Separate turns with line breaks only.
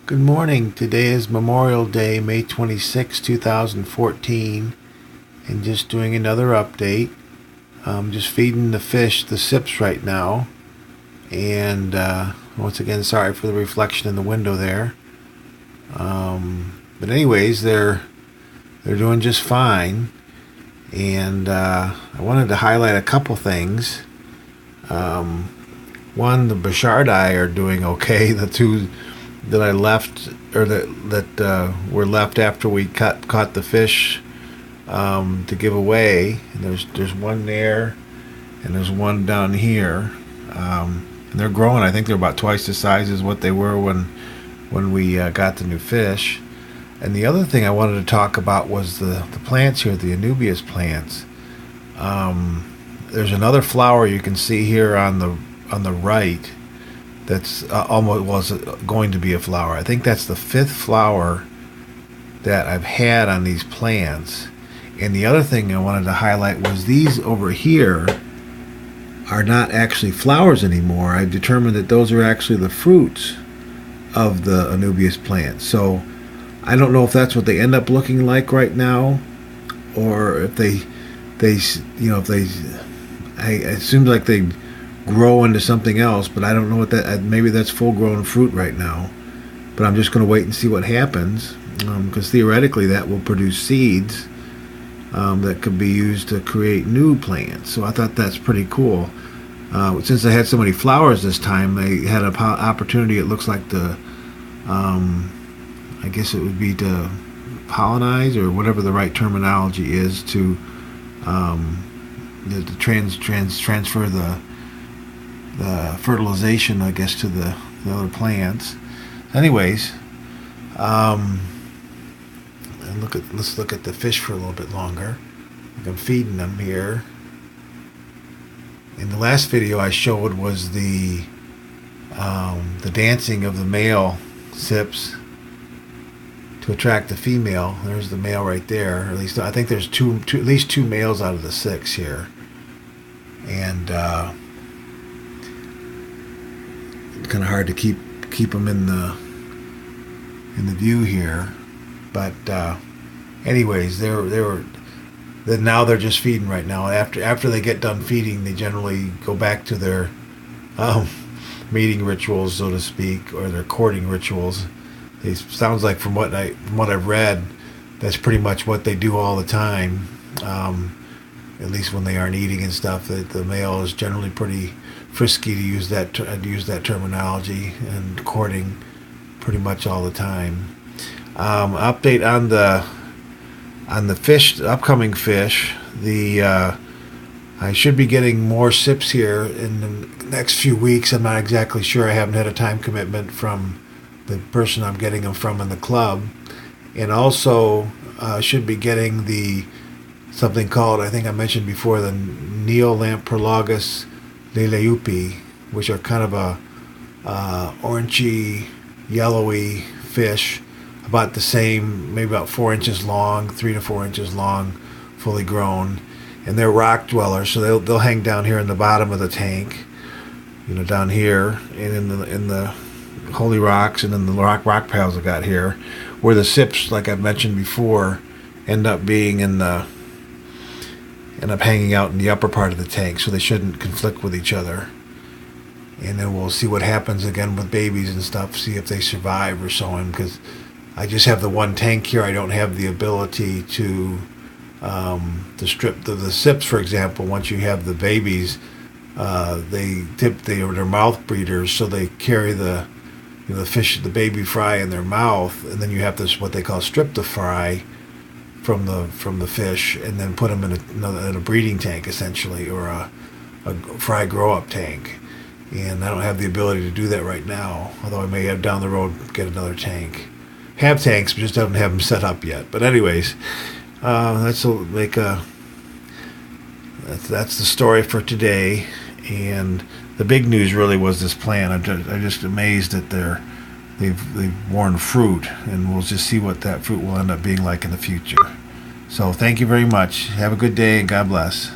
Good morning. Today is Memorial Day, May 26, 2014, and just doing another update. Just feeding the fish the Cyps right now, and once again, sorry for the reflection in the window there. But anyways, they're doing just fine, and I wanted to highlight a couple things. One, the Brichardi are doing okay. The two that I left, or that were left after we caught the fish to give away. And there's one there, and there's one down here. And they're growing. I think they're about twice the size as what they were when we got the new fish. And the other thing I wanted to talk about was the plants here, the Anubias plants. There's another flower you can see here on the right. That's almost was going to be a flower. I think that's the fifth flower that I've had on these plants. And the other thing I wanted to highlight was these over here are not actually flowers anymore. I determined that those are actually the fruits of the Anubias plant. So I don't know if that's what they end up looking like right now, or if it seems like they grow into something else, but I don't know what that. Maybe that's full-grown fruit right now, but I'm just going to wait and see what happens, because theoretically that will produce seeds that could be used to create new plants. So I thought that's pretty cool. Since they had so many flowers this time, they had an opportunity. It looks like I guess it would be to pollinize, or whatever the right terminology is, to transfer the fertilization, I guess, to the other plants. Anyways, let's look at the fish for a little bit longer. I'm feeding them here. In the last video I showed was the dancing of the male Cyps to attract the female. There's the male right there. Or at least I think there's at least two males out of the six here, and kind of hard to keep them in the view here. But anyways, now they're just feeding right now. After they get done feeding, they generally go back to their mating rituals, so to speak, or their courting rituals. It sounds like from what I've read, that's pretty much what they do all the time. At least when they aren't eating and stuff, that the male is generally pretty frisky, to use that terminology, and courting pretty much all the time. Update on the fish, the upcoming fish. I should be getting more Cyps here in the next few weeks. I'm not exactly sure. I haven't had a time commitment from the person I'm getting them from in the club, and also should be getting something called, I think I mentioned before, the Neolamprologus Leleupi, which are kind of a orangey, yellowy fish, about the same, maybe about 4 inches long, 3 to 4 inches long, fully grown, and they're rock dwellers, so they'll hang down here in the bottom of the tank, down here, and in the holy rocks, and in the rock piles I got here, where the Cyps, like I've mentioned before, end up hanging out in the upper part of the tank, so they shouldn't conflict with each other. And then we'll see what happens again with babies and stuff, see if they survive or so on, because I just have the one tank here. I don't have the ability to strip the Cyps, for example. Once you have the babies, they're mouth breeders, so they carry the baby fry in their mouth, and then you have this, what they call, strip the fry from the fish, and then put them in a breeding tank, essentially, or a fry grow-up tank. And I don't have the ability to do that right now, although I may have down the road get another tank. Have tanks, but just don't have them set up yet. But anyways, that's the story for today. And the big news really was this plant. I'm just amazed that they've borne fruit, and we'll just see what that fruit will end up being like in the future. So thank you very much. Have a good day, and God bless.